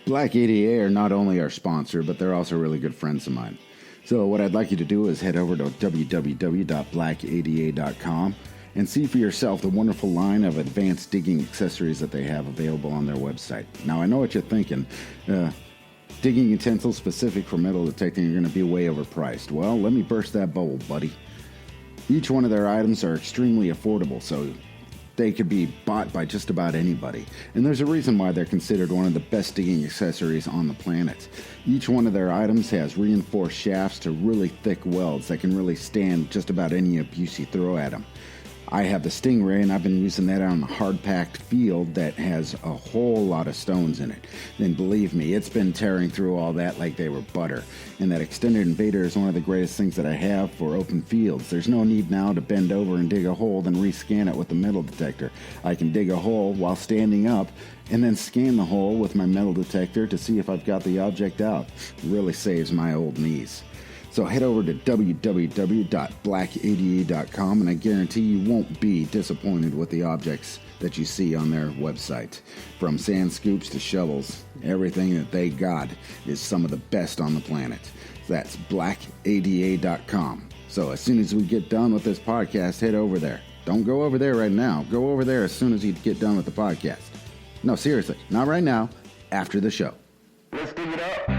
Black ADA are not only our sponsor, but they're also really good friends of mine. So what I'd like you to do is head over to www.blackada.com and see for yourself the wonderful line of advanced digging accessories that they have available on their website. Now, I know what you're thinking. Digging utensils specific for metal detecting are going to be way overpriced. Well, let me burst that bubble, buddy. Each one of their items are extremely affordable, so they could be bought by just about anybody. And there's a reason why they're considered one of the best digging accessories on the planet. Each one of their items has reinforced shafts to really thick welds that can really stand just about any abuse you throw at them. I have the Stingray, and I've been using that on a hard-packed field that has a whole lot of stones in it. And believe me, it's been tearing through all that like they were butter. And that Extended Invader is one of the greatest things that I have for open fields. There's no need now to bend over and dig a hole, then rescan it with the metal detector. I can dig a hole while standing up, and then scan the hole with my metal detector to see if I've got the object out. It really saves my old knees. So head over to www.blackada.com, and I guarantee you won't be disappointed with the objects that you see on their website. From sand scoops to shovels, everything that they got is some of the best on the planet. That's blackada.com. So as soon as we get done with this podcast, head over there. Don't go over there right now. Go over there as soon as you get done with the podcast. No, seriously, not right now, after the show. Let's dig it up.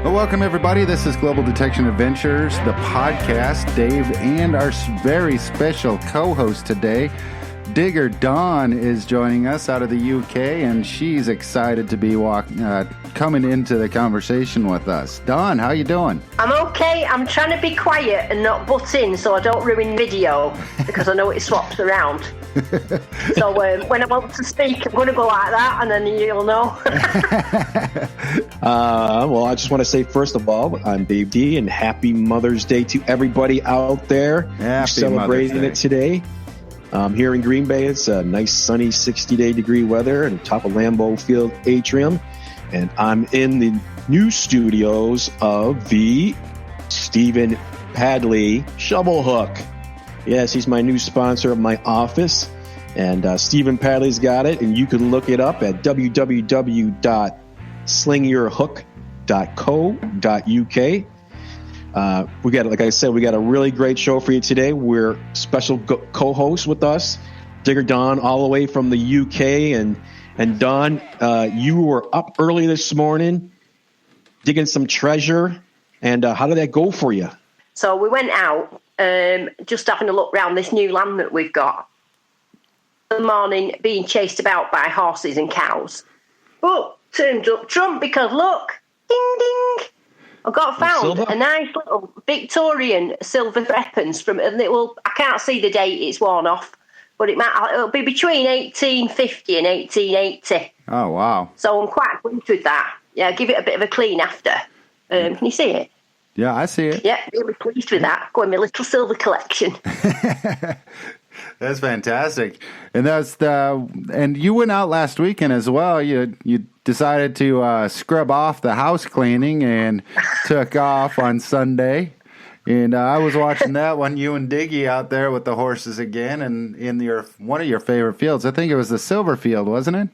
Well, welcome, everybody. This is Global Detection Adventures, the podcast. Dave and our very special co-host today, Digger Dawn, is joining us out of the UK, and she's excited to be coming into the conversation with us. Dawn, how you doing? I'm okay. I'm trying to be quiet and not butt in so I don't ruin video, because I know it swaps around. So when I want to speak, I'm going to go like that, and then you'll know. Well, I just want to say, first of all, I'm Dave D, and happy Mother's Day to everybody out there who's celebrating it today. Here in Green Bay, it's a nice sunny 60-degree weather and top of Lambeau Field atrium. And I'm in the new studios of the Stephen Padley Shovel Hook. Yes, he's my new sponsor of my office. And Stephen Padley's got it. And you can look it up at www.slingyourhook.co.uk. We got, like I said, we got a really great show for you today. We're special co-hosts with us, Digger Dawn, all the way from the UK. And Dawn, you were up early this morning digging some treasure. And how did that go for you? So we went out, just having a look around this new land that we've got. The morning being chased about by horses and cows. But turns up Trump because look, ding ding. I found a nice little Victorian silver weapons from, and I can't see the date, it's worn off, but it'll be between 1850 and 1880. Oh, wow. So I'm quite pleased with that. Yeah, give it a bit of a clean after. Can you see it? Yeah, I see it. Yeah, really pleased with that. Go in my little silver collection. That's fantastic. And and you went out last weekend as well. You decided to scrub off the house cleaning and took off on Sunday. And I was watching that one, you and Diggy out there with the horses again, and in one of your favorite fields. I think it was the Silver Field, wasn't it?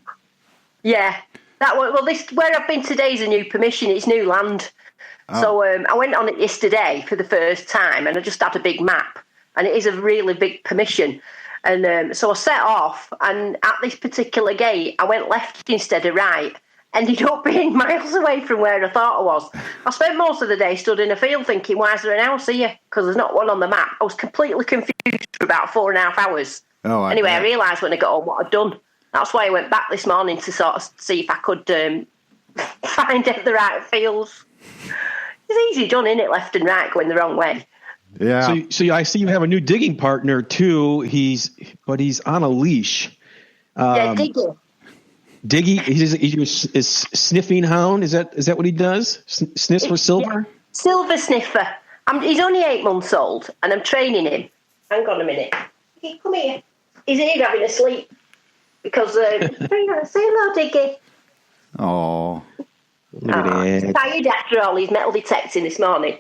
Yeah, that one. Well, where I've been today is a new permission. It's new land. Oh. So I went on it yesterday for the first time, and I just had a big map. And it is a really big permission. And so I set off, and at this particular gate, I went left instead of right. Ended up being miles away from where I thought I was. I spent most of the day stood in a field thinking, why is there an house here? Because there's not one on the map. I was completely confused for about 4.5 hours. Oh, anyway, I realised when I got home what I'd done. That's why I went back this morning to sort of see if I could find the right fields. It's easy done, isn't it? Left and right going the wrong way. Yeah. So I see you have a new digging partner too. He's on a leash. Yeah, Diggy. Diggy, he's sniffing hound. Is that what he does? Sniffs for silver. Yeah. Silver sniffer. He's only 8 months old, and I'm training him. Hang on a minute. Come here. He's here having a sleep because. Say hello, Diggy. Oh. He's tired after all his metal detecting this morning.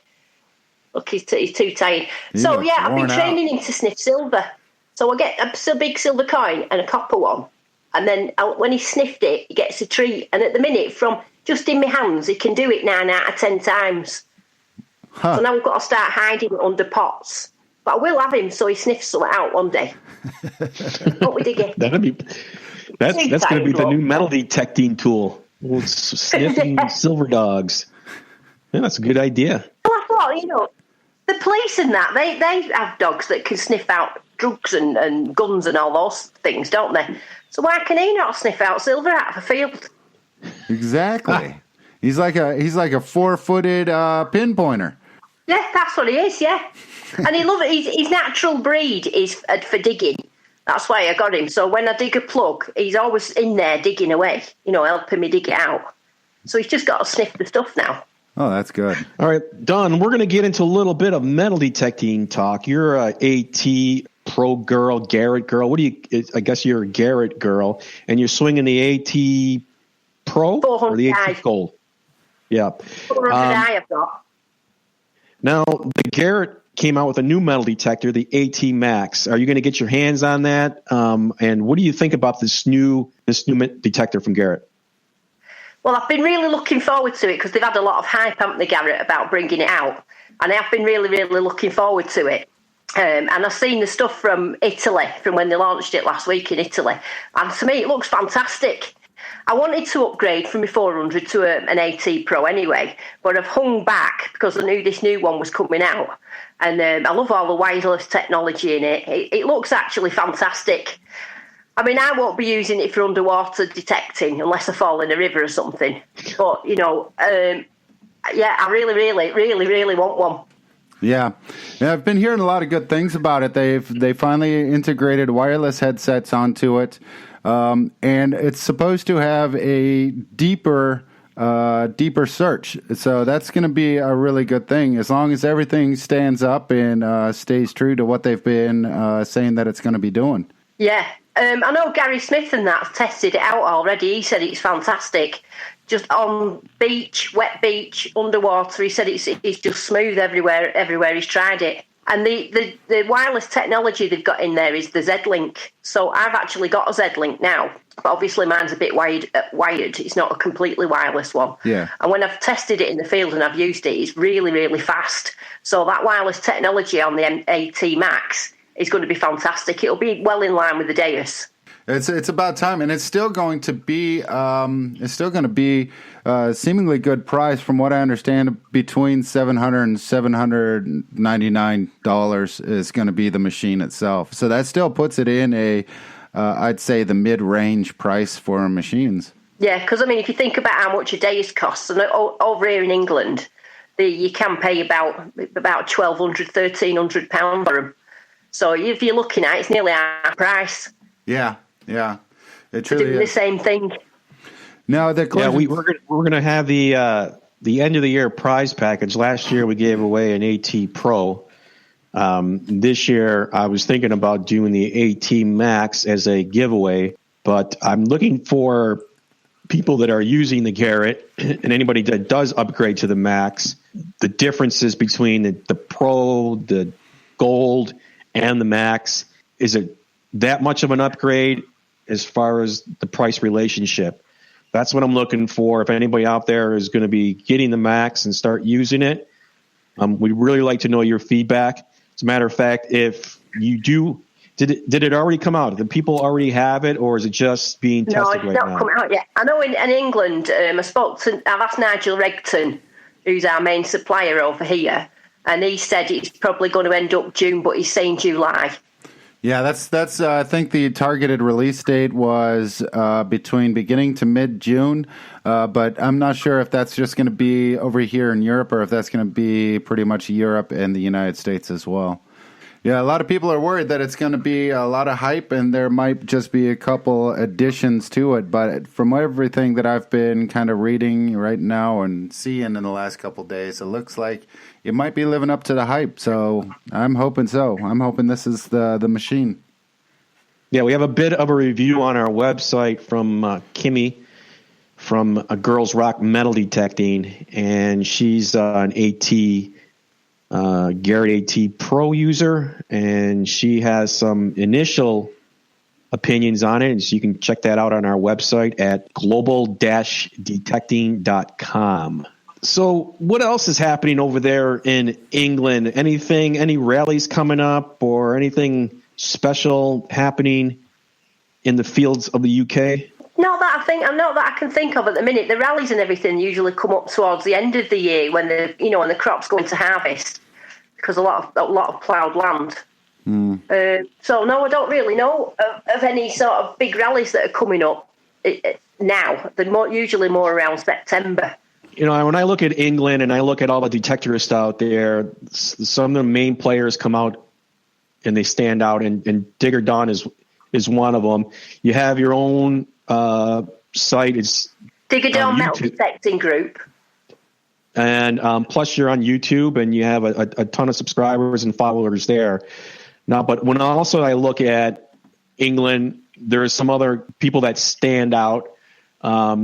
Look, he's too tired. So, yeah, I've been training him to sniff silver. So I get a big silver coin and a copper one. And then when he sniffed it, he gets a treat. And at the minute, from just in my hands, he can do it 9 out of 10 times. Huh. So now we've got to start hiding it under pots. But I will have him so he sniffs something out one day. What we dig it? That's going to be the new metal detecting tool. Sniffing silver dogs. Yeah, that's a good idea. Well, I thought, the police and that, they have dogs that can sniff out drugs and guns and all those things, don't they? So why can he not sniff out silver out of a field? Exactly. He's like a 4-footed pinpointer. Yeah, that's what he is, yeah. And he loves it. His natural breed is for digging. That's why I got him. So when I dig a plug, he's always in there digging away, helping me dig it out. So he's just got to sniff the stuff now. Oh, that's good. All right, Don, we're going to get into a little bit of metal detecting talk. You're a AT Pro girl, Garrett girl. I guess you're a Garrett girl, and you're swinging the AT Pro or the AT Gold? Yeah. 400i I've got. Now, the Garrett came out with a new metal detector, the AT Max. Are you going to get your hands on that? And what do you think about this new detector from Garrett? Well, I've been really looking forward to it because they've had a lot of hype, haven't they, Garrett, about bringing it out. And I've been really, really looking forward to it. And I've seen the stuff from Italy, from when they launched it last week in Italy. And to me, it looks fantastic. I wanted to upgrade from my 400 to an AT Pro anyway, but I've hung back because I knew this new one was coming out. And I love all the wireless technology in it. It looks actually fantastic. I mean, I won't be using it for underwater detecting unless I fall in a river or something. But, I really, really, really, really want one. Yeah, I've been hearing a lot of good things about it. They finally integrated wireless headsets onto it, and it's supposed to have a deeper search. So that's going to be a really good thing as long as everything stands up and stays true to what they've been saying that it's going to be doing. Yeah, I know Gary Smith and that tested it out already. He said it's fantastic. Just on beach, wet beach, underwater. He said it's just smooth everywhere he's tried it. And the wireless technology they've got in there is the Z-Link. So I've actually got a Z-Link now. But obviously mine's a bit wired. It's not a completely wireless one. Yeah. And when I've tested it in the field and I've used it, it's really, really fast. So that wireless technology on the AT Max is going to be fantastic. It'll be well in line with the Deus. It's about time, and it's still going to be seemingly good price from what I understand. Between $700 and $799 is going to be the machine itself. So that still puts it in I'd say the mid-range price for machines. Yeah, because I mean, if you think about how much a Deus costs, and over here in England, you can pay about £1,200, £1,300 for them. So if you're looking at it, it's nearly half price. Yeah. It truly doing the same thing. No, we're going to have the end of the year prize package. Last year we gave away an AT Pro. This year I was thinking about doing the AT Max as a giveaway, but I'm looking for people that are using the Garrett and anybody that does upgrade to the Max. The differences between the Pro, the Gold, and the Max, is it that much of an upgrade as far as the price relationship? That's what I'm looking for. If anybody out there is going to be getting the Max and start using it, we'd really like to know your feedback. As a matter of fact, if you do, did it already come out? Do people already have it, or is it just being tested right now? No, it's not come out yet. I know in England, I've asked Nigel Regton, who's our main supplier over here, and he said it's probably going to end up June, but he's saying July. Yeah, that's. I think the targeted release date was between beginning to mid-June, but I'm not sure if that's just going to be over here in Europe or if that's going to be pretty much Europe and the United States as well. Yeah, a lot of people are worried that it's going to be a lot of hype and there might just be a couple additions to it. But from everything that I've been kind of reading right now and seeing in the last couple of days, it looks like it might be living up to the hype. So I'm hoping so. I'm hoping this is the machine. Yeah, we have a bit of a review on our website from Kimmy from Girls Rock Metal Detecting, and she's an AT Garrett AT Pro user, and she has some initial opinions on it, and so you can check that out on our website at global-detecting.com. So what else is happening over there in England? Any rallies coming up or anything special happening in the fields of the UK? Not that I can think of at the minute. The rallies and everything usually come up towards the end of the year when the crops go into harvest, because a lot of ploughed land. So no, I don't really know of any sort of big rallies that are coming up now. They're usually more around September. When I look at England and I look at all the detectorists out there, some of the main players come out and they stand out, and Digger Dawn is one of them. You have your own site. It's Digger Dawn Metal Detecting Group. And plus you're on YouTube and you have a ton of subscribers and followers there. Now, but when I look at England, there's some other people that stand out.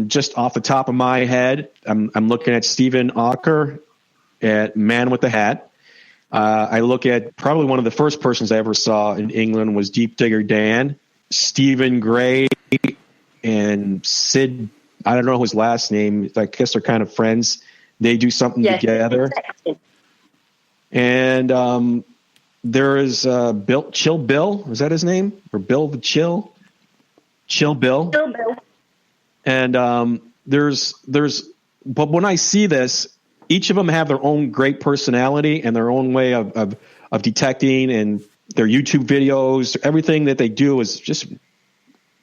Just off the top of my head, I'm looking at Stephen Ocker at Man with the Hat. I look at probably one of the first persons I ever saw in England was Deep Digger Dan, Stephen Gray, and Sid. I don't know his last name. I guess they're kind of friends. They do something together. And there is Chill Bill. Is that his name? Or Bill the Chill? Chill Bill. Chill Bill. And but when I see this, each of them have their own great personality and their own way of detecting, and their YouTube videos, everything that they do is just,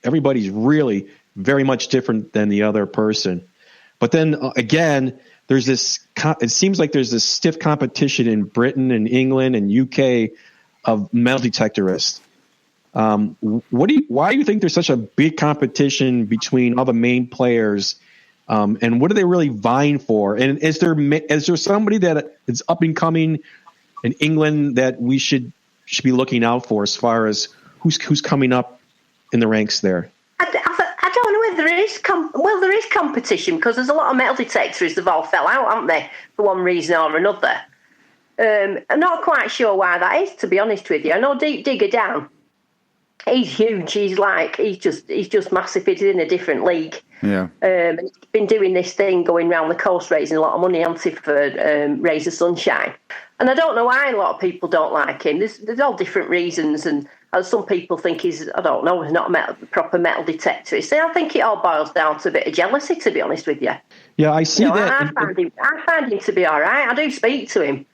everybody's really very much different than the other person. But then again, it seems like there's this stiff competition in Britain and England and UK of metal detectorists. Why do you think there's such a big competition between all the main players? And what are they really vying for? And is there somebody that is up and coming in England that we should be looking out for as far as who's coming up in the ranks there? I don't know if there is. There is competition, because there's a lot of metal detectors that have all fell out, haven't they, for one reason or another. I'm not quite sure why that is, to be honest with you. I know Deep Digger Dan. He's huge. He's just massive. He's in a different league. Yeah. And he's been doing this thing going round the coast, raising a lot of money, hasn't he, for Raise the Sunshine. And I don't know why a lot of people don't like him. There's all different reasons, and some people think he's not a proper metal detectorist. So I think it all boils down to a bit of jealousy, to be honest with you. Yeah, I see that. I find him to be all right. I do speak to him.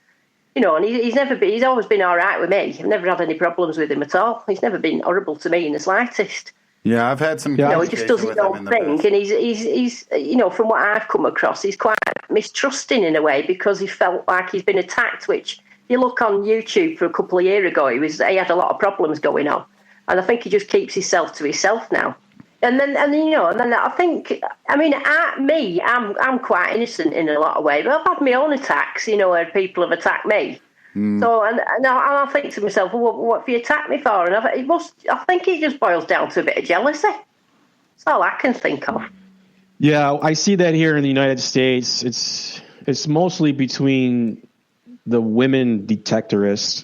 And he's always been all right with me. I've never had any problems with him at all. He's never been horrible to me in the slightest. Yeah, I've had some. He just does his own thing, and he's from what I've come across, he's quite mistrusting in a way, because he felt like he's been attacked. Which, if you look on YouTube for a couple of years ago, he had a lot of problems going on, and I think he just keeps himself to himself now. And then I think, I'm quite innocent in a lot of ways. But I've had my own attacks, where people have attacked me. So, and I think to myself, well, what have you attacked me for? And I think it just boils down to a bit of jealousy. That's all I can think of. Yeah, I see that here in the United States. It's mostly between the women detectorists.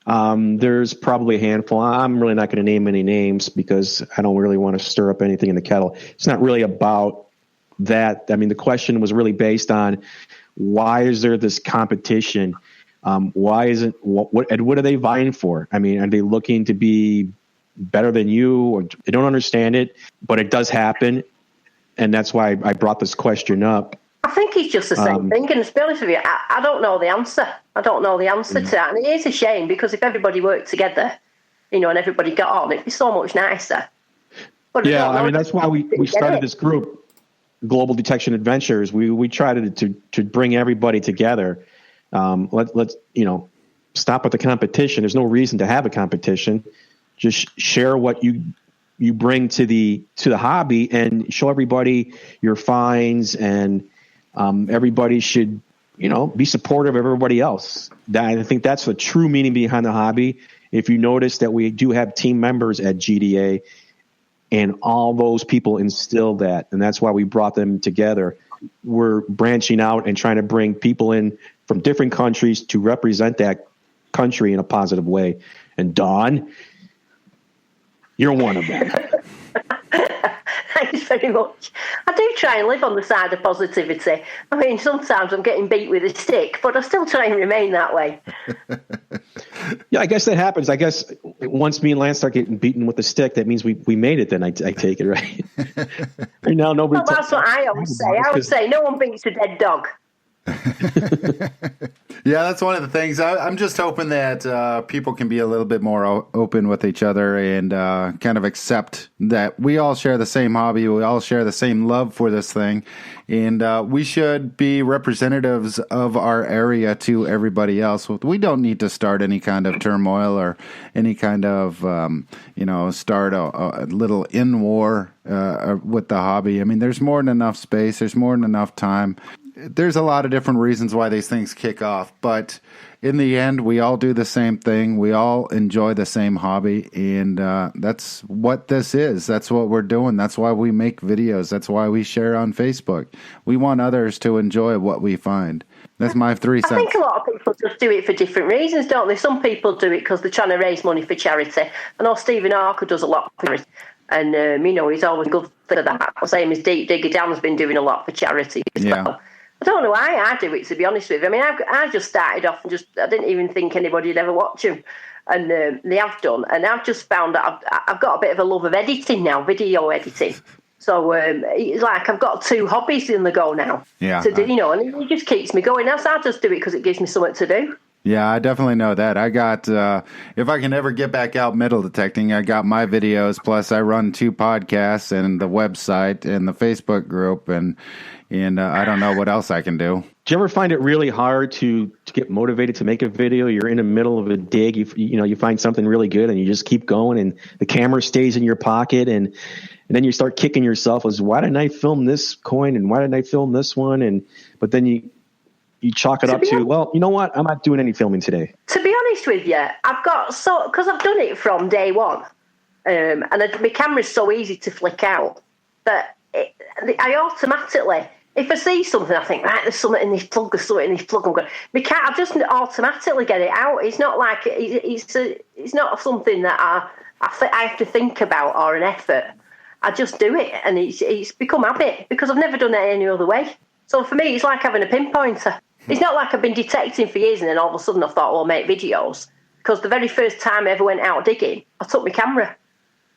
There's probably a handful. I'm really not going to name any names because I don't really want to stir up anything in the kettle. It's not really about that. I mean, the question was really based on why is there this competition? Why isn't what are they vying for? I mean, are they looking to be better than you? Or they don't understand it, but it does happen, and that's why I brought this question up. I think it's just the same thing, and to be honest with you, I don't know the answer. I don't know the answer to that, and it is a shame, because if everybody worked together, and everybody got on, it'd be so much nicer. But that's why we started this group, Global Detection Adventures. We tried to bring everybody together. Let's stop with the competition. There's no reason to have a competition. Just share what you bring to the hobby and show everybody your finds, and everybody should be supportive of everybody else. I think that's the true meaning behind the hobby. If you notice that we do have team members at GDA, and all those people instill that, and that's why we brought them together. We're branching out and trying to bring people in from different countries to represent that country in a positive way. And Dawn, you're one of them. Thanks very much. I do try and live on the side of positivity. I mean, sometimes I'm getting beat with a stick, but I still try and remain that way. Yeah, I guess that happens. I guess once me and Lance start getting beaten with a stick, that means we made it. Then I take it, right? Right now, nobody. Well, that's what I always say. I would say no one beats a dead dog. Yeah, that's one of the things. I'm just hoping that people can be a little bit more open with each other and kind of accept that we all share the same hobby. We all share the same love for this thing. And we should be representatives of our area to everybody else. We don't need to start any kind of turmoil or any kind of, start a little in-war with the hobby. I mean, there's more than enough space. There's more than enough time. There's a lot of different reasons why these things kick off, but in the end, we all do the same thing. We all enjoy the same hobby, and that's what this is. That's what we're doing. That's why we make videos. That's why we share on Facebook. We want others to enjoy what we find. That's my 3 cents. I think a lot of people just do it for different reasons, don't they? Some people do it because they're trying to raise money for charity. I know Stephen Harker does a lot for it, and he's always good for that. Same as Deep Digger Dan's been doing a lot for charity as well. I don't know why I do it, to be honest with you. I mean, I just started off and I didn't even think anybody would ever watch them. And they have done. And I've just found that I've got a bit of a love of editing now, video editing. So it's like I've got 2 hobbies in the go now. Yeah. To do, and it just keeps me going. I just do it because it gives me something to do. Yeah, I definitely know that. I got, if I can ever get back out metal detecting, I got my videos, plus I run 2 podcasts and the website and the Facebook group, and I don't know what else I can do. Do you ever find it really hard to get motivated to make a video? You're in the middle of a dig, you find something really good and you just keep going and the camera stays in your pocket and then you start kicking yourself as, why didn't I film this coin and why didn't I film this one? But then you chalk it up to, well, you know what? I'm not doing any filming today. To be honest with you, because I've done it from day one, and my camera's so easy to flick out that I automatically, if I see something, I think, right, there's something in this plug, I'm going, I just automatically get it out. It's not like, it's not something that I have to think about or an effort. I just do it, and it's become habit because I've never done it any other way. So for me, it's like having a pinpointer. It's not like I've been detecting for years and then all of a sudden I thought, I'll make videos. Because the very first time I ever went out digging, I took my camera.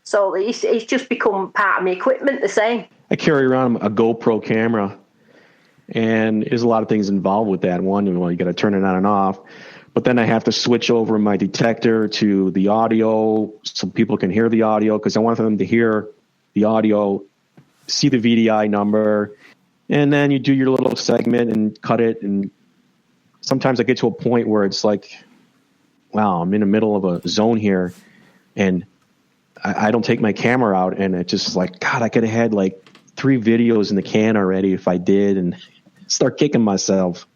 So it's just become part of my equipment the same. I carry around a GoPro camera, and there's a lot of things involved with that. One, you got to turn it on and off. But then I have to switch over my detector to the audio so people can hear the audio, because I want them to hear the audio, see the VDI number, and then you do your little segment and cut it. And sometimes I get to a point where it's like, wow, I'm in the middle of a zone here, and I don't take my camera out, and it's just like, God, I could have had like 3 videos in the can already if I did, and start kicking myself.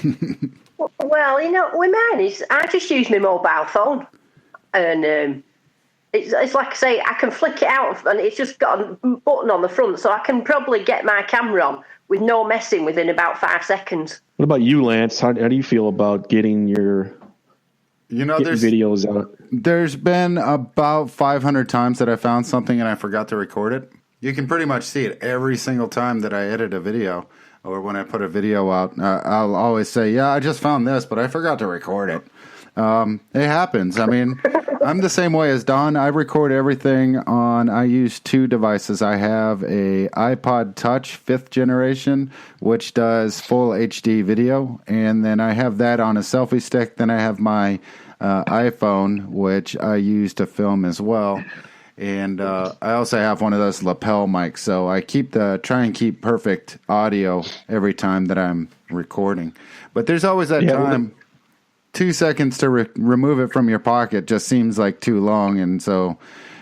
Well, with mine is I just use my mobile phone, and it's like I say, I can flick it out, and it's just got a button on the front, so I can probably get my camera on with no messing within about 5 seconds. What about you, Lance? How do you feel about getting your videos out? There's been about 500 times that I found something and I forgot to record it. You can pretty much see it every single time that I edit a video, or when I put a video out. I'll always say, yeah, I just found this, but I forgot to record it. It happens. I mean, I'm the same way as Don. I record everything I use 2 devices. I have a iPod Touch 5th generation, which does full HD video. And then I have that on a selfie stick. Then I have my iPhone, which I use to film as well. And I also have one of those lapel mics. So I try and keep perfect audio every time that I'm recording. But there's always that time. 2 seconds to remove it from your pocket just seems like too long, and so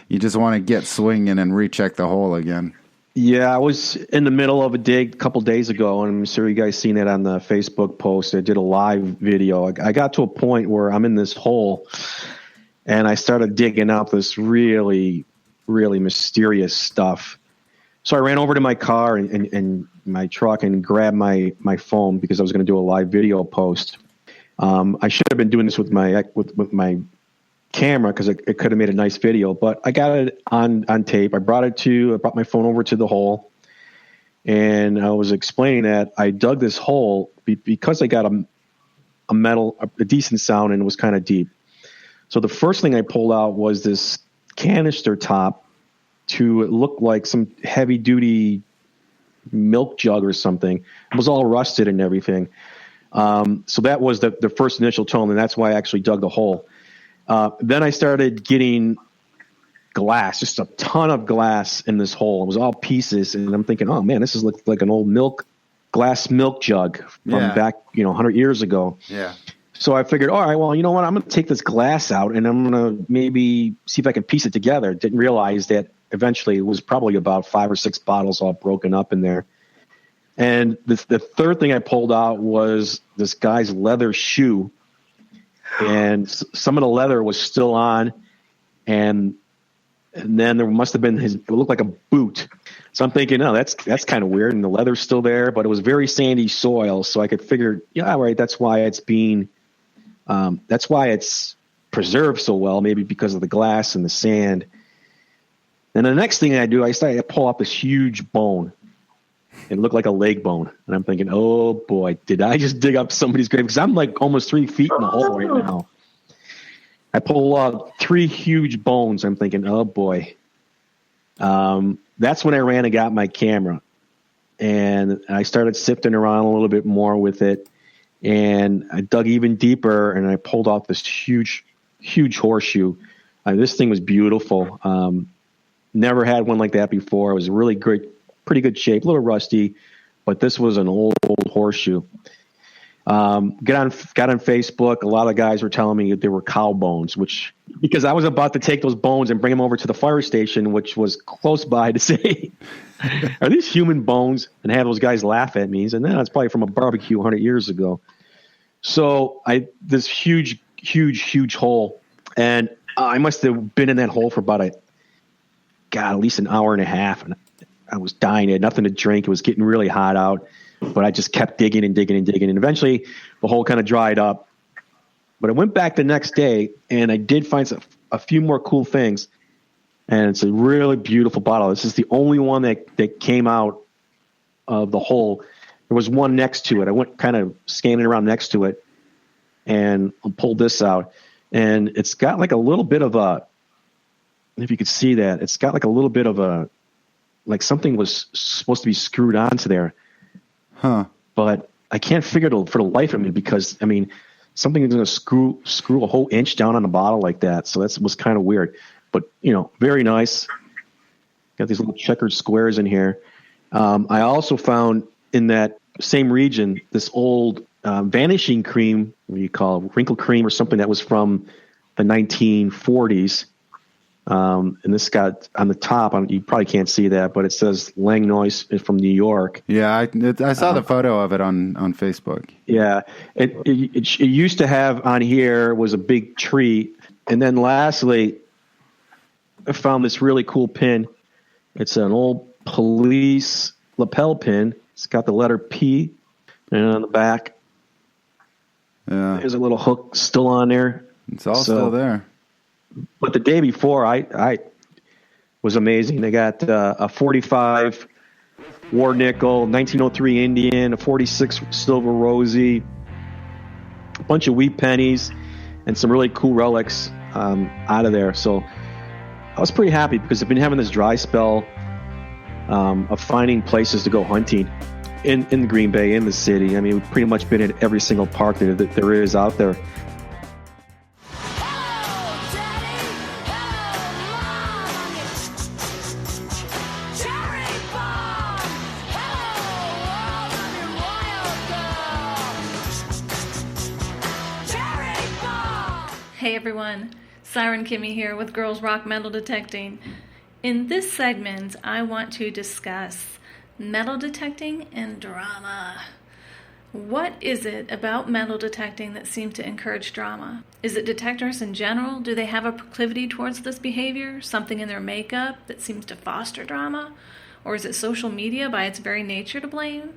you just want to get swinging and recheck the hole again. Yeah, I was in the middle of a dig a couple days ago, and I'm sure you guys seen it on the Facebook post. I did a live video. I got to a point where I'm in this hole, and I started digging up this really, really mysterious stuff. So I ran over to my car and my truck and grabbed my phone because I was going to do a live video post. I should have been doing this with my camera because it could have made a nice video, but I got it on tape. I brought my phone over to the hole, and I was explaining that I dug this hole because I got a decent sound, and it was kind of deep. So the first thing I pulled out was this canister top to look like some heavy duty milk jug or something. It was all rusted and everything. So that was the first initial tone, and that's why I actually dug the hole. Then I started getting glass, just a ton of glass in this hole. It was all pieces, and I'm thinking, oh man, this is like an old glass milk jug from back 100 years ago. Yeah. So I figured, all right, well, you know what? I'm going to take this glass out, and I'm going to maybe see if I can piece it together. Didn't realize that eventually it was probably about 5 or 6 bottles all broken up in there. And the third thing I pulled out was this guy's leather shoe, and some of the leather was still on, and then there must have been it looked like a boot. So I'm thinking, oh, that's kind of weird, and the leather's still there, but it was very sandy soil, so I could figure, yeah, right, that's why it's preserved so well, maybe because of the glass and the sand. And the next thing I do, I pull up this huge bone. It looked like a leg bone. And I'm thinking, oh boy, did I just dig up somebody's grave? Because I'm like almost 3 feet in the hole right now. I pull up 3 huge bones. I'm thinking, oh boy. That's when I ran and got my camera. And I started sifting around a little bit more with it. And I dug even deeper, and I pulled off this huge, huge horseshoe. This thing was beautiful. Never had one like that before. It was really great, pretty good shape, a little rusty, but this was an old horseshoe. Got on Facebook. A lot of guys were telling me that they were cow bones, because I was about to take those bones and bring them over to the fire station, which was close by, to say, are these human bones? And have those guys laugh at me. And then it's probably from a barbecue 100 years ago. So this huge, huge, huge hole, and I must have been in that hole for about at least an hour and a half, and I was dying. I had nothing to drink. It was getting really hot out, but I just kept digging and digging and digging, and eventually the hole kind of dried up. But I went back the next day, and I did find a few more cool things, and it's a really beautiful bottle. This is the only one that came out of the hole. There was one next to it. I went kind of scanning around next to it, and I pulled this out, and it's got like a little bit of if you could see that, it's got like a little bit of like something was supposed to be screwed onto there. Huh. But I can't figure it for the life of me, because, I mean, something is going to screw a whole inch down on a bottle like that. So that was kind of weird. But, very nice. Got these little checkered squares in here. I also found in that same region this old vanishing cream, what do you call it, wrinkle cream or something that was from the 1940s. And this got on the top, you probably can't see that, but it says Langnois from New York. Yeah, I saw the photo of it on Facebook. Yeah, it used to have on here was a big tree. And then lastly, I found this really cool pin. It's an old police lapel pin. It's got the letter P, and on the back, there's a little hook still on there. It's all still there. But the day before, I was amazing. They got a 45 war nickel, 1903 Indian, a 46 silver rosy, a bunch of wheat pennies, and some really cool relics out of there. So I was pretty happy, because I've been having this dry spell of finding places to go hunting in Green Bay, in the city. I mean, we've pretty much been in every single park that there is out there. Hey everyone, Siren Kimmy here with Girls Rock Metal Detecting. In this segment, I want to discuss metal detecting and drama. What is it about metal detecting that seems to encourage drama? Is it detectors in general? Do they have a proclivity towards this behavior? Something in their makeup that seems to foster drama? Or is it social media by its very nature to blame?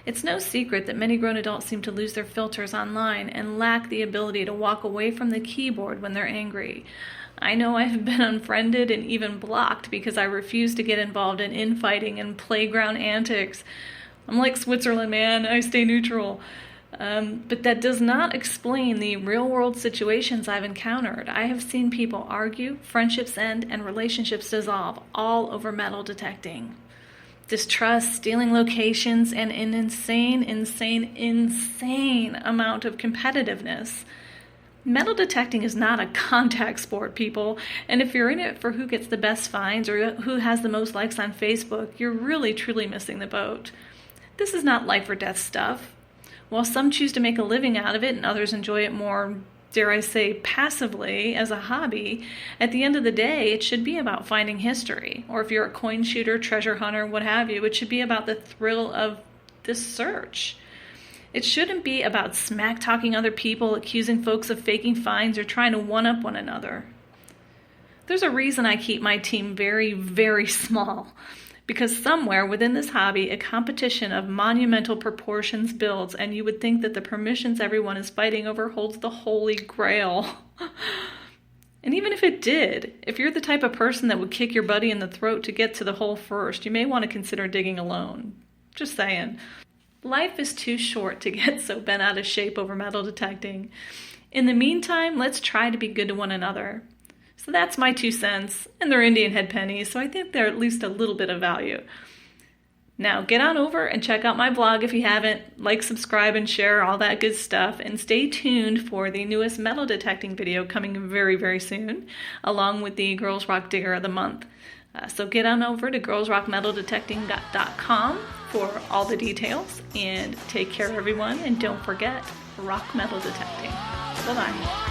It's no secret that many grown adults seem to lose their filters online and lack the ability to walk away from the keyboard when they're angry. I know I've been unfriended and even blocked because I refuse to get involved in infighting and playground antics. I'm like Switzerland, man. I stay neutral. But that does not explain the real-world situations I've encountered. I have seen people argue, friendships end, and relationships dissolve, all over metal detecting. Distrust, stealing locations, and an insane amount of competitiveness. Metal detecting is not a contact sport, people, and if you're in it for who gets the best finds or who has the most likes on Facebook, you're really truly missing the boat. This is not life or death stuff. While some choose to make a living out of it and others enjoy it more, dare I say, passively as a hobby, at the end of the day, it should be about finding history. Or if you're a coin shooter, treasure hunter, what have you, it should be about the thrill of the search. It shouldn't be about smack-talking other people, accusing folks of faking finds, or trying to one-up one another. There's a reason I keep my team very, very small. Because somewhere within this hobby, a competition of monumental proportions builds, and you would think that the permissions everyone is fighting over holds the holy grail. And even if it did, if you're the type of person that would kick your buddy in the throat to get to the hole first, you may want to consider digging alone. Just saying. Life is too short to get so bent out of shape over metal detecting. In the meantime, let's try to be good to one another. So that's my 2 cents, and they're Indian head pennies, so I think they're at least a little bit of value. Now get on over and check out my blog if you haven't. Like, subscribe, and share, all that good stuff. And stay tuned for the newest metal detecting video coming very, very soon, along with the Girls Rock Digger of the Month. So get on over to girlsrockmetal-detecting.com for all the details. And take care, everyone. And don't forget, rock metal detecting. Bye-bye.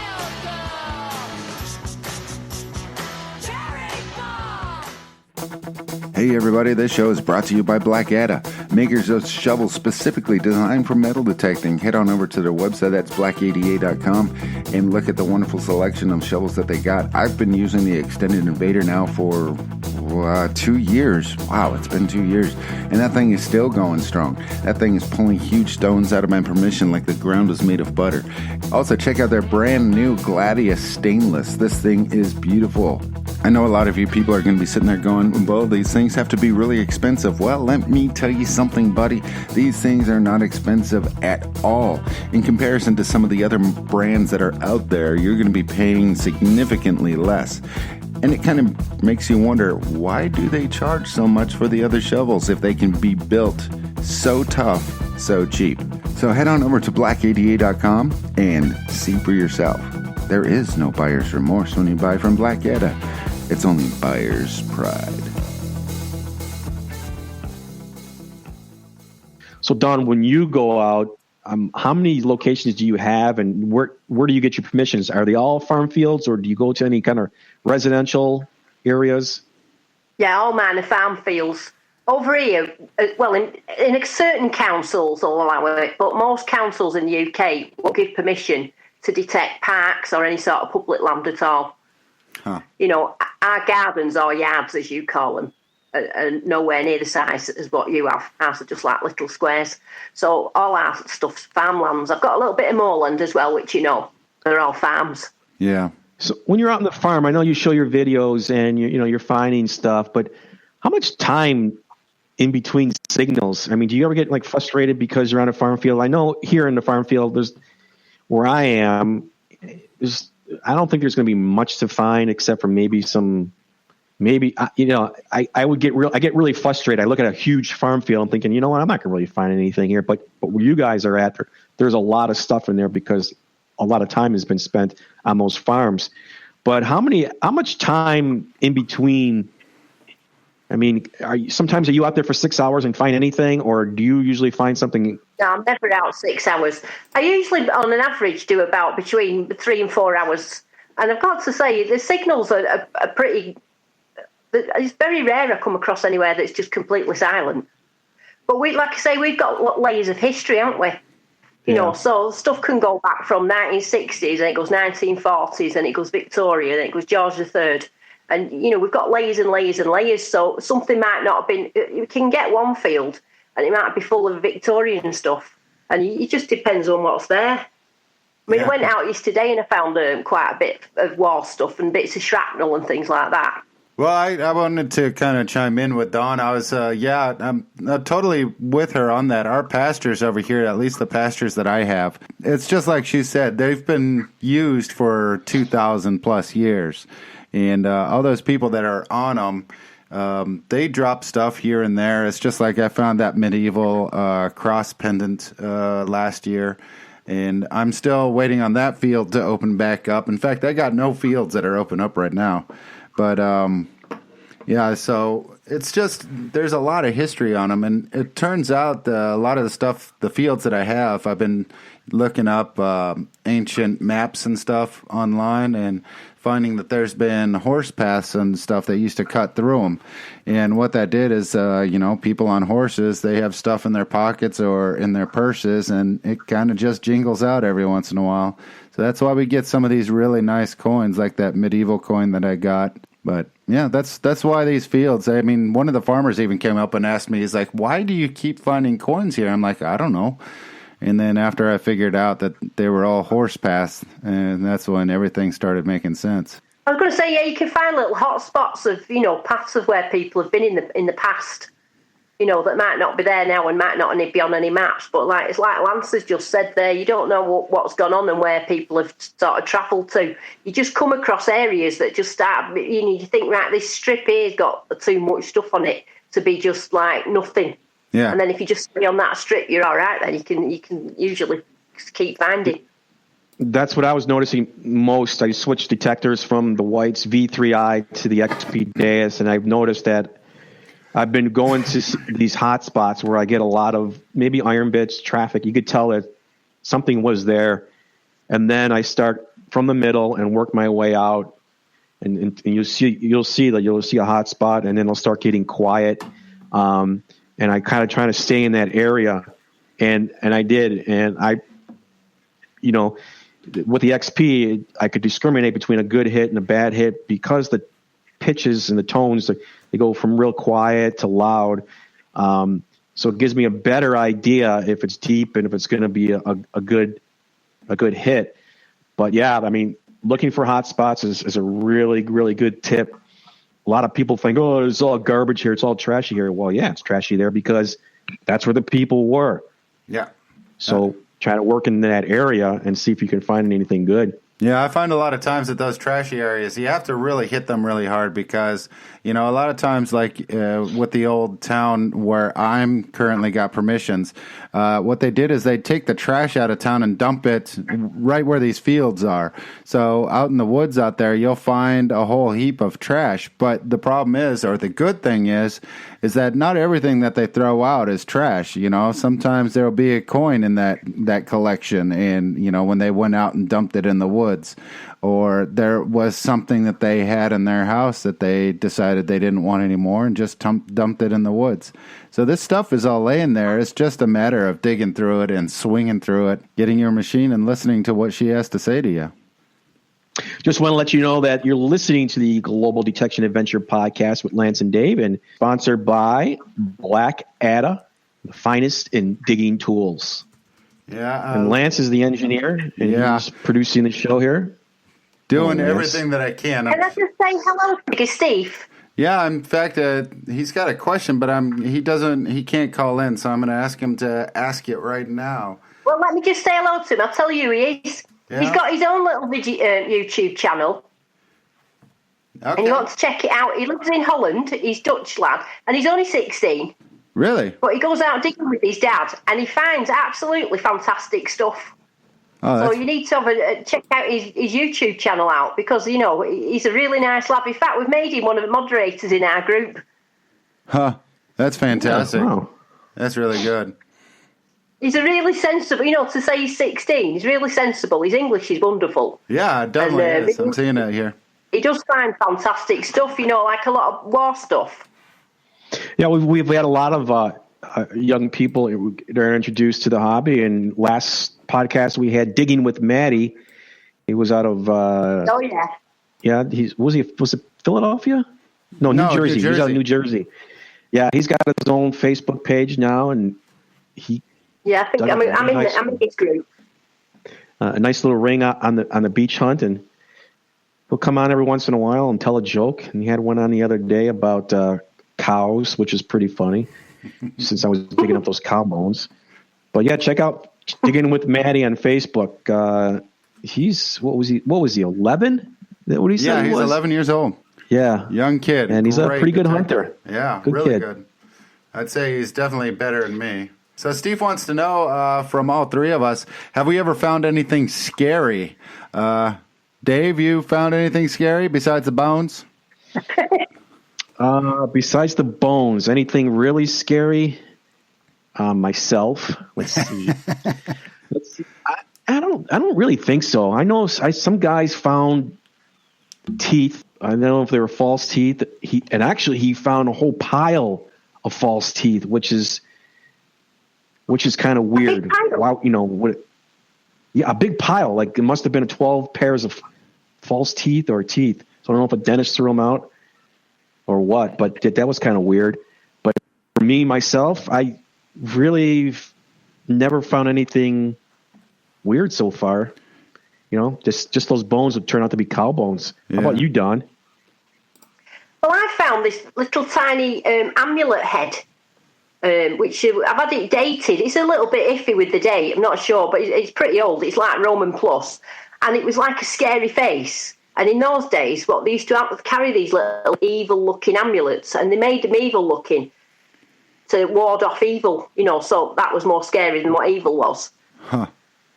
Hey everybody, this show is brought to you by Blackadda, makers of shovels specifically designed for metal detecting. Head on over to their website, that's blackada.com, and look at the wonderful selection of shovels that they got. I've been using the Extended Invader now for 2 years. Wow, it's been 2 years. And that thing is still going strong. That thing is pulling huge stones out of my permission like the ground was made of butter. Also, check out their brand new Gladius Stainless. This thing is beautiful. I know a lot of you people are going to be sitting there going, well, these things have to be really expensive. Well, let me tell you something, buddy. These things are not expensive at all. In comparison to some of the other brands that are out there, you're going to be paying significantly less. And it kind of makes you wonder, why do they charge so much for the other shovels if they can be built so tough, so cheap? So head on over to blackada.com and see for yourself. There is no buyer's remorse when you buy from Blackadda. It's only buyer's pride. So, Don, when you go out, how many locations do you have, and where do you get your permissions? Are they all farm fields, or do you go to any kind of residential areas? Yeah, all mine are farm fields. Over here, well, in certain councils will allow it, but most councils in the UK won't give permission to detect parks or any sort of public land at all. Huh. You know, our gardens or yards, as you call them, are nowhere near the size as what you have. Ours are just like little squares. So all our stuff's farmlands. I've got a little bit of moorland as well, which, you know, they're all farms. Yeah. So when you're out in the farm, I know you show your videos and you're finding stuff, but how much time in between signals? I mean, do you ever get like frustrated because you're on a farm field? I know here in the farm field, where I am, I don't think there's going to be much to find except for maybe I get really frustrated. I look at a huge farm field and thinking, you know what, I'm not going to really find anything here. But where you guys are at, there's a lot of stuff in there because a lot of time has been spent on those farms. But how much time in between? I mean, sometimes are you out there for 6 hours and find anything, or do you usually find something? No, I'm never out 6 hours. I usually, on an average, do about between 3 and 4 hours. And I've got to say, the signals are pretty. It's very rare I come across anywhere that's just completely silent. But like I say, we've got layers of history, haven't we? You know, so stuff can go back from 1960s, and it goes 1940s, and it goes Victoria, and it goes George III. And, we've got layers and layers and layers, so something might not have been... You can get one field, and it might be full of Victorian stuff, and it just depends on what's there. I mean, I went out yesterday and I found quite a bit of war stuff and bits of shrapnel and things like that. Well, I wanted to kind of chime in with Dawn. I was, I'm totally with her on that. Our pastures over here, at least the pastures that I have, it's just like she said, they've been used for 2,000 plus years. And all those people that are on them, they drop stuff here and there. It's just like I found that medieval cross pendant last year. And I'm still waiting on that field to open back up. In fact, I got no fields that are open up right now. But, so it's just, there's a lot of history on them. And it turns out a lot of the stuff, the fields that I have, I've been looking up ancient maps and stuff online and finding that there's been horse paths and stuff that used to cut through them. And what that did is, people on horses, they have stuff in their pockets or in their purses, and it kind of just jingles out every once in a while. So that's why we get some of these really nice coins, like that medieval coin that I got. But yeah, that's why these fields. I mean, one of the farmers even came up and asked me, he's like, "Why do you keep finding coins here?" I'm like, "I don't know." And then after I figured out that they were all horse paths, and that's when everything started making sense. I was going to say, you can find little hot spots of, paths of where people have been in the past, that might not be there now and might not be on any maps. But it's like Lance has just said there, you don't know what's gone on and where people have sort of travelled to. You just come across areas that just start, you think, right, this strip here's got too much stuff on it to be just like nothing. Yeah. And then if you just stay on that strip, you're all right. Then you can usually keep finding. That's what I was noticing most. I switched detectors from the White's V3i to the XP Deus, and I've noticed that I've been going to these hot spots where I get a lot of maybe iron bits, traffic. You could tell that something was there, and then I start from the middle and work my way out, and you'll see a hot spot, and then it'll start getting quiet. And I kind of trying to stay in that area, and I did, and with the XP, I could discriminate between a good hit and a bad hit because the pitches and the tones, they go from real quiet to loud. So it gives me a better idea if it's deep and if it's going to be a good hit. But yeah, I mean, looking for hot spots is a really, really good tip. A lot of people think, oh, it's all garbage here. It's all trashy here. Well, yeah, it's trashy there because that's where the people were. Yeah. So try to work in that area and see if you can find anything good. Yeah, I find a lot of times at those trashy areas, you have to really hit them really hard because, a lot of times, like with the old town where I'm currently got permissions, what they did is they take the trash out of town and dump it right where these fields are. So out in the woods out there, you'll find a whole heap of trash. But the problem is, or the good thing is that not everything that they throw out is trash. Sometimes there'll be a coin in that collection, and when they went out and dumped it in the woods, or there was something that they had in their house that they decided they didn't want anymore and just dumped it in the woods. So this stuff is all laying there. It's just a matter of digging through it and swinging through it, getting your machine and listening to what she has to say to you. Just want to let you know that you're listening to the Global Detection Adventure podcast with Lance and Dave, and sponsored by Black Ada, the finest in digging tools. Yeah. And Lance is the engineer, and he's producing the show here. Doing everything that I can. Can I just say hello to Steve? Yeah, in fact, he's got a question, but he can't call in, so I'm going to ask him to ask it right now. Well, let me just say hello to him. I'll tell you who he is. Yeah. He's got his own little YouTube channel. Okay. And you want to check it out. He lives in Holland. He's Dutch lad. And he's only 16. Really? But he goes out digging with his dad. And he finds absolutely fantastic stuff. So you need to check out his YouTube channel out. Because, he's a really nice lad. In fact, we've made him one of the moderators in our group. Huh. That's fantastic. Yeah, wow. That's really good. He's a really sensible, to say he's 16, he's really sensible. His English is wonderful. Yeah, it definitely is. I'm seeing it here. He does find fantastic stuff, like a lot of war stuff. Yeah, we've had a lot of young people that are introduced to the hobby. And last podcast we had Digging with Maddie. He was out of... Oh, yeah. Yeah, was it Philadelphia? No, New No, New Jersey. He's out of Jersey. New Jersey. Yeah, he's got his own Facebook page now, and he Yeah, I think I'm in his group. a nice little ring on the beach hunt, and he'll come on every once in a while and tell a joke. And he had one on the other day about cows, which is pretty funny, since I was digging up those cow bones. But yeah, check out Digging with Maddie on Facebook. What was he? 11? Is that what he said? Yeah, he's 11 years old. Yeah, Young kid, and he's a pretty good hunter. Yeah, good really kid. good. I'd say he's definitely better than me. So Steve wants to know from all three of us, have we ever found anything scary? Dave, you found anything scary besides the bones? Besides the bones, anything really scary? Myself. Let's see. I don't really think so. I know some guys found teeth. I don't know if they were false teeth. He found a whole pile of false teeth, which is kind of weird. Wow, a big pile. Like it must have been 12 pairs of false teeth or teeth. So I don't know if a dentist threw them out or what, but that was kind of weird. But for me, myself, I really never found anything weird so far. Just those bones would turn out to be cow bones. Yeah. How about you, Don? Well, I found this little tiny amulet head, which I've had it dated. It's a little bit iffy with the date. I'm not sure, but it's pretty old. It's like Roman plus. And it was like a scary face. And in those days, they used to have to carry these little evil-looking amulets, and they made them evil-looking to ward off evil, so that was more scary than what evil was. Huh.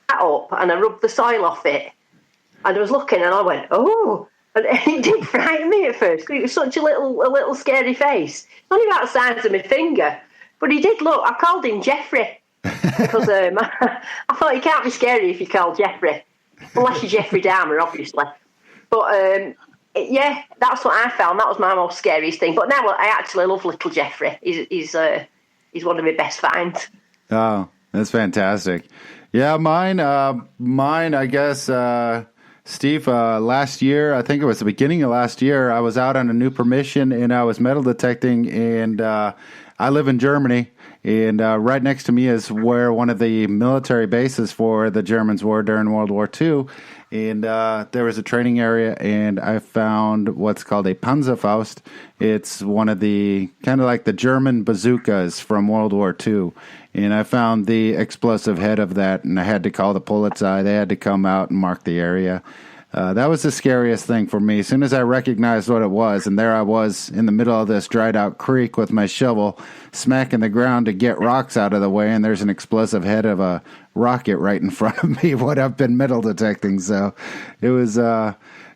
That up, and I rubbed the soil off it. And I was looking, and I went, oh! And it did frighten me at first, because it was such a little scary face. It's only about the size of my finger. But he did look. I called him Jeffrey, because I thought he can't be scary if you call Jeffrey. Unless you're Jeffrey Dahmer, obviously. But, yeah, that's what I found. That was my most scariest thing. But now I actually love little Jeffrey. He's one of my best finds. Oh, that's fantastic. Yeah, mine, I guess, Steve, last year, I think it was the beginning of last year, I was out on a new permission and I was metal detecting, and I live in Germany, and right next to me is where one of the military bases for the Germans were during World War II. And there was a training area, and I found what's called a Panzerfaust. It's one of the kind of like the German bazookas from World War II. And I found the explosive head of that, and I had to call the Polizei. They had to come out and mark the area. That was the scariest thing for me. As soon as I recognized what it was, and there I was in the middle of this dried out creek with my shovel, smacking the ground to get rocks out of the way, and there's an explosive head of a rocket right in front of me, what I've been metal detecting. So it was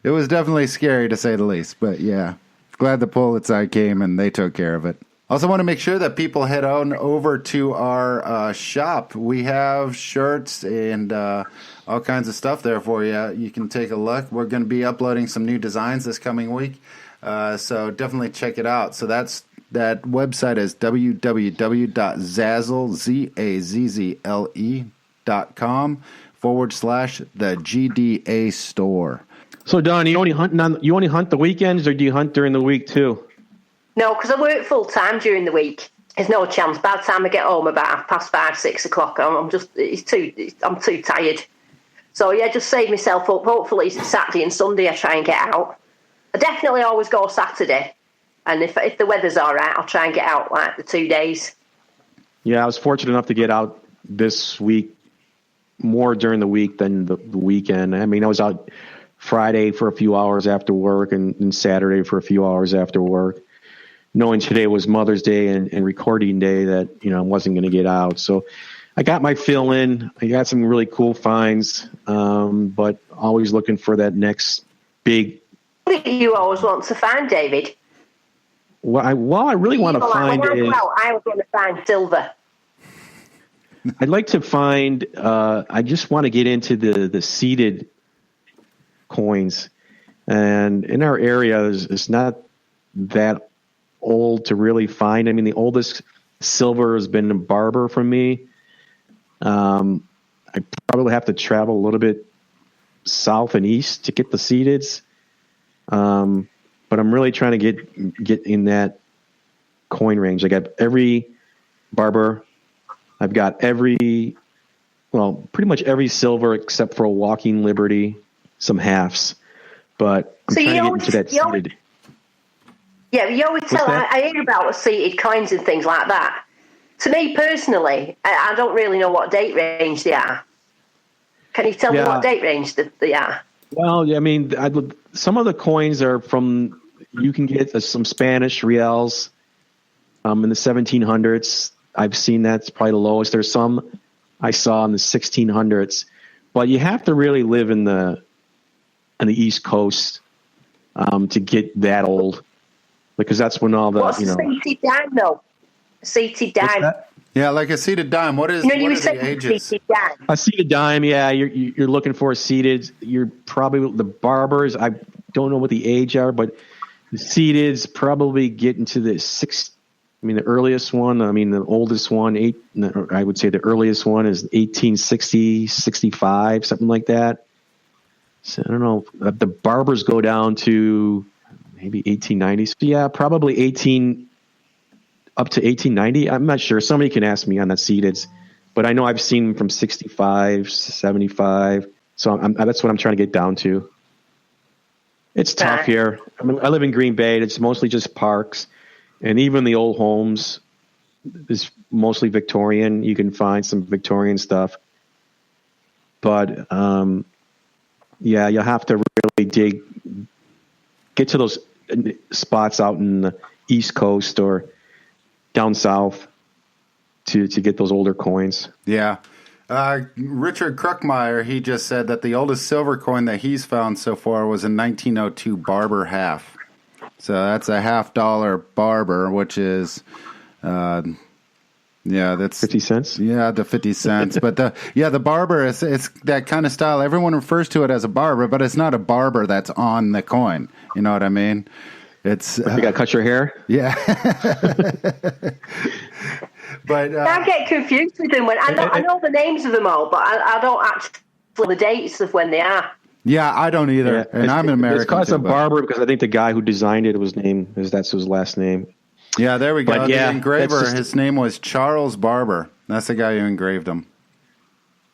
definitely scary, to say the least. But yeah, glad the Polizei came and they took care of it. Also want to make sure that people head on over to our shop. We have shirts and all kinds of stuff there for you. You can take a look. We're going to be uploading some new designs this coming week, so definitely check it out. So that website is www.zazzle.com/the GDA store. So Don, you only hunt the weekends, or do you hunt during the week too? No, because I work full time during the week. There's no chance. By the time I get home about 5:30, 6 o'clock, I'm too tired. So yeah, just save myself up. Hopefully Saturday and Sunday I try and get out. I definitely always go Saturday, and if the weather's all right, I'll try and get out like the 2 days. Yeah, I was fortunate enough to get out this week more during the week than the weekend. I mean, I was out Friday for a few hours after work and Saturday for a few hours after work, knowing today was Mother's Day and recording day, that, I wasn't going to get out. So I got my fill in. I got some really cool finds, but always looking for that next big. What do you always want to find, David? Well, I really want to find I was going to find silver. I'd like to find, I just want to get into the seeded coins. And in our area, it's not that old to really find. I mean, the oldest silver has been a barber from me. I probably have to travel a little bit south and east to get the seededs. but I'm really trying to get in that coin range. I got every barber. I've got pretty much every silver except for a Walking Liberty, some halves. But I'm trying to get into that seated. Yeah, you always tell. I hear about seated coins and things like that. To me personally, I don't really know what date range they are. Can you tell me what date range they are? Well, I mean, some of the coins are from. You can get some Spanish reals in the 1700s. I've seen that's probably the lowest. There's some I saw in the 1600s, but you have to really live on the East Coast to get that old, because that's when all the What's the seated dime though? Seated dime. Yeah, like a seated dime. What are the ages? A seated dime, yeah. You're looking for a seated. You're probably the barbers. I don't know what the age are, but the seated's probably getting to the the earliest one. The oldest one, I would say the earliest one is 1860, 65, something like that. So I don't know. The barbers go down to maybe 1890s. So yeah, probably up to 1890. I'm not sure. Somebody can ask me on that seated, but I know I've seen them from 65, 75. So that's what I'm trying to get down to. It's tough here. I live in Green Bay. It's mostly just parks, and even the old homes is mostly Victorian. You can find some Victorian stuff, but you'll have to really get to those spots out in the East Coast or down south to get those older coins. Yeah. Richard Kruckmeyer, he just said that the oldest silver coin that he's found so far was a 1902 Barber half. So that's a $50 Barber, which is, that's 50 cents. Yeah, the 50 cents. But the Barber it's that kind of style. Everyone refers to it as a Barber, but it's not a Barber that's on the coin. You know what I mean? It's you got to cut your hair. Yeah. But I get confused with them when I know the names of them all, but I don't actually know the dates of when they are. Yeah, I don't either. Yeah, and I'm an American. It's called a Barber because I think the guy who designed it that's his last name. Yeah, there we go. But the engraver, his name was Charles Barber. That's the guy who engraved them.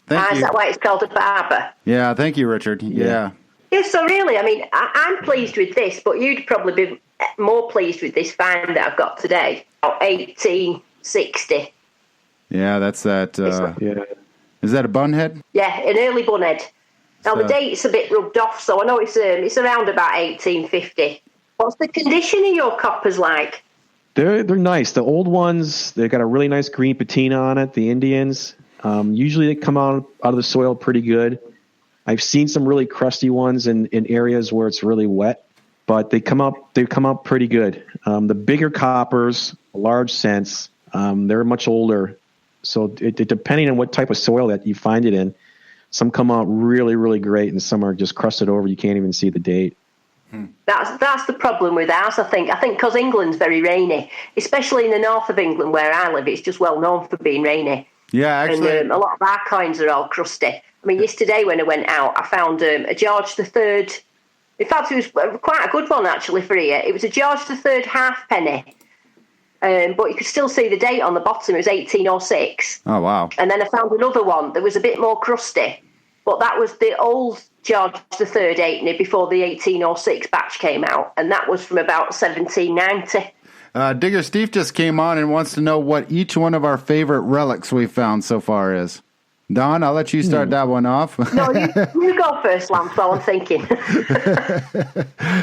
Thank you. Is that why it's called a Barber? Yeah, thank you, Richard. Yeah. Yeah, so really, I'm pleased with this, but you'd probably be more pleased with this find that I've got today. 1860. Yeah, that's that. Is that a bunhead? Yeah, an early bunhead. Now, the date's a bit rubbed off, so I know it's around about 1850. What's the condition of your coppers like? They're nice. The old ones, they've got a really nice green patina on it, the Indians. Usually they come out of the soil pretty good. I've seen some really crusty ones in areas where it's really wet, but they come up pretty good. The bigger coppers, large cents, they're much older. So depending on what type of soil that you find it in, some come out really, really great, and some are just crusted over. You can't even see the date. That's the problem with ours, I think. I think because England's very rainy, especially in the north of England where I live, it's just well known for being rainy. Yeah, actually. And a lot of our coins are all crusty. I mean, yesterday when I went out, I found a George III. In fact, it was quite a good one, actually, for here. It was a George III halfpenny. But you could still see the date on the bottom. It was 1806. Oh, wow. And then I found another one that was a bit more crusty. But that was the old George III halfpenny before the 1806 batch came out. And that was from about 1790. Digger Steve just came on and wants to know what each one of our favorite relics we've found so far is. Don, I'll let you start that one off. No, you go first, Lance, while I'm thinking.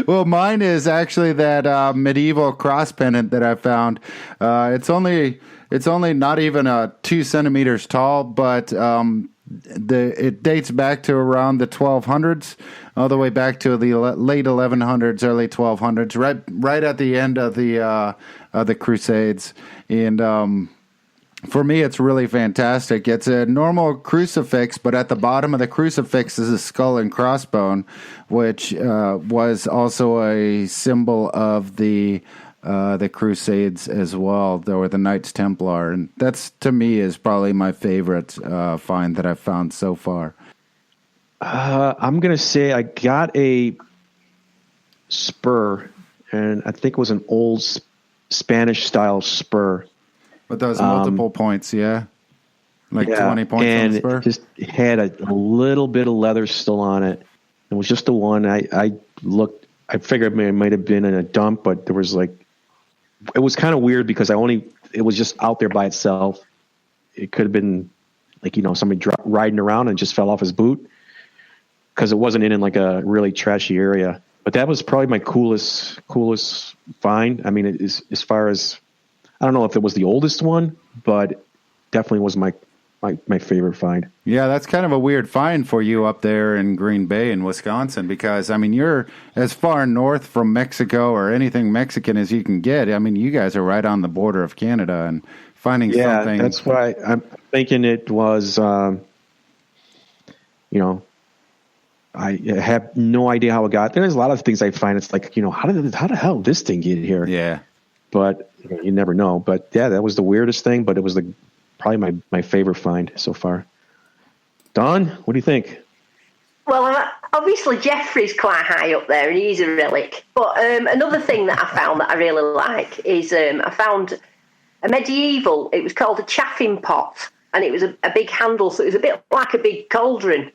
Well, mine is actually that medieval cross pendant that I found. It's only not even 2 centimeters tall, but it dates back to around the 1200s, all the way back to the late 1100s, early 1200s, right at the end of the Crusades, and for me, it's really fantastic. It's a normal crucifix, but at the bottom of the crucifix is a skull and crossbone, which was also a symbol of the Crusades as well. There were the Knights Templar, and that's, to me, is probably my favorite find that I've found so far. I'm going to say I got a spur and I think it was an old Spanish-style spur. With those multiple points, yeah? Like 20 points on the spur? And it just had a little bit of leather still on it. It was just the one. I looked, I figured it might have been in a dump, but there was it was kind of weird because it was just out there by itself. It could have been somebody riding around and just fell off his boot because it wasn't in like a really trashy area. But that was probably my coolest find. I mean, as far as, I don't know if it was the oldest one, but definitely was my favorite find. Yeah, that's kind of a weird find for you up there in Green Bay in Wisconsin because, I mean, you're as far north from Mexico or anything Mexican as you can get. I mean, you guys are right on the border of Canada and finding something. Yeah, that's why I'm thinking it was, I have no idea how it got there. There's a lot of things I find. It's like, how the hell did this thing get here? Yeah. But you never know. But yeah, that was the weirdest thing, but it was probably my favorite find so far. Don, what do you think? Well, obviously Jeffrey's quite high up there and he's a relic. But another thing that I found that I really like is I found a medieval, it was called a chaffing pot, and it was a big handle, so it was a bit like a big cauldron.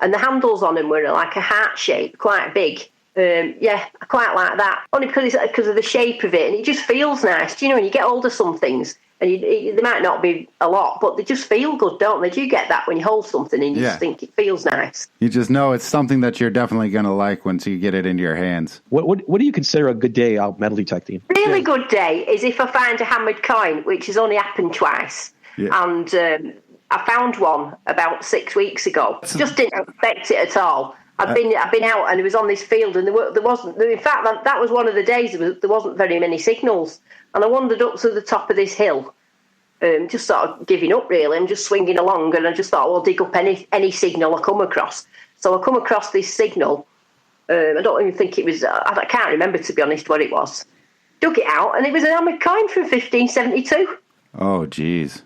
And the handles on them were like a heart shape, quite big. I quite like that. Only because of the shape of it, and it just feels nice. Do you know, when you get hold of some things, and they might not be a lot, but they just feel good, don't they? Do you get that when you hold something and you just think it feels nice? You just know it's something that you're definitely going to like once you get it into your hands. What do you consider a good day out metal detecting? Really good day is if I find a hammered coin, which has only happened twice. Yeah. And I found one about 6 weeks ago. Just didn't expect it at all. I've been out and it was on this field, and there wasn't. In fact, that was one of the days there wasn't very many signals, and I wandered up to the top of this hill, just sort of giving up really, and just swinging along, and I just thought, well, I'll dig up any signal I come across. So I come across this signal. I don't even think it was. I can't remember, to be honest, what it was. Dug it out, and it was an hammered coin from 1572. Oh, geez.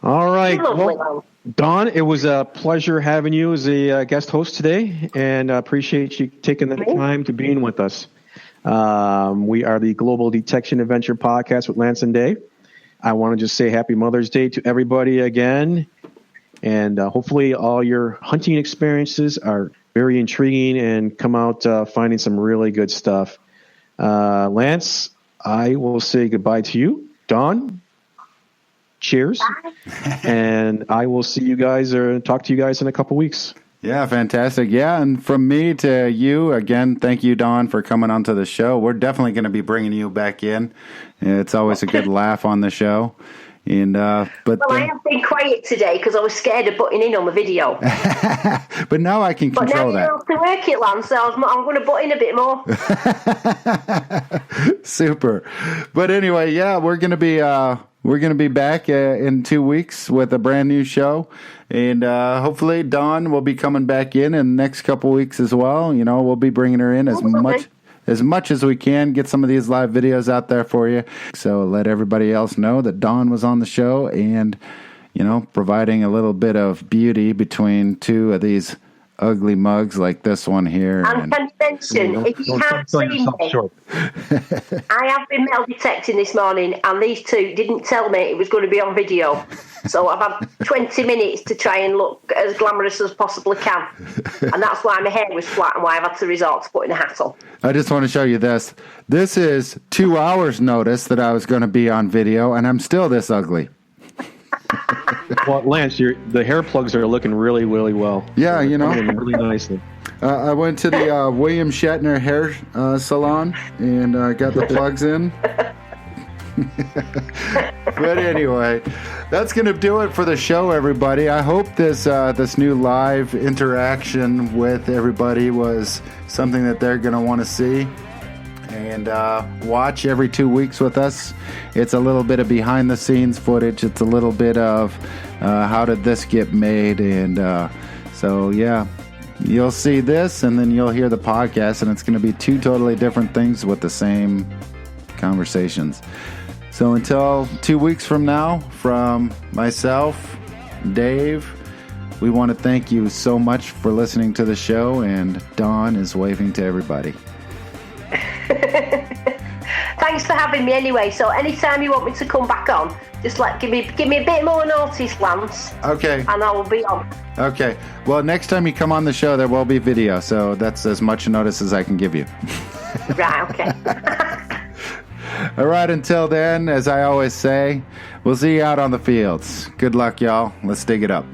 All right. Well, Don, it was a pleasure having you as a guest host today, and appreciate you taking the time to being with us. We are the Global Detection Adventure Podcast with Lance and Dave. I want to just say Happy Mother's Day to everybody again, and hopefully all your hunting experiences are very intriguing and come out finding some really good stuff. Lance, I will say goodbye to you. Don, cheers. Bye. And I will see you guys or talk to you guys in a couple weeks. Yeah, fantastic. Yeah, and from me to you, again, thank you, Don, for coming onto the show. We're definitely going to be bringing you back in. It's always a good laugh on the show. And I have been quiet today because I was scared of butting in on the video. But now I can control that. But now you have to work it, Lance, so I'm going to butt in a bit more. Super. But anyway, yeah, we're going to be back in 2 weeks with a brand new show, and hopefully Dawn will be coming back in the next couple weeks as well. We'll be bringing her in as much as we can, get some of these live videos out there for you. So let everybody else know that Dawn was on the show and, providing a little bit of beauty between two of these ugly mugs like this one here. And can mention, if you can't see me, I have been metal detecting this morning, and these two didn't tell me it was going to be on video. So I've had 20 minutes to try and look as glamorous as possibly can. And that's why my hair was flat and why I've had to resort to putting a hat on. I just want to show you this. This is 2 hours notice that I was going to be on video, and I'm still this ugly. Well, Lance, the hair plugs are looking really, really well. Yeah, really nicely. I went to the William Shatner hair salon and got the plugs in. But anyway, that's going to do it for the show, everybody. I hope this new live interaction with everybody was something that they're going to want to see and watch every 2 weeks with us. It's a little bit of behind the scenes footage. It's a little bit of how did this get made, and so yeah, you'll see this and then you'll hear the podcast, and it's going to be two totally different things with the same conversations. So until 2 weeks from now, from myself, Dave, we want to thank you so much for listening to the show, and Dawn is waving to everybody. Thanks for having me anyway. So anytime you want me to come back on, just give me a bit more notice, Lance. Okay. And I will be on. Okay. Well, next time you come on the show, there will be video, so that's as much notice as I can give you. Right, okay. All right, until then, as I always say, we'll see you out on the fields. Good luck, y'all. Let's dig it up.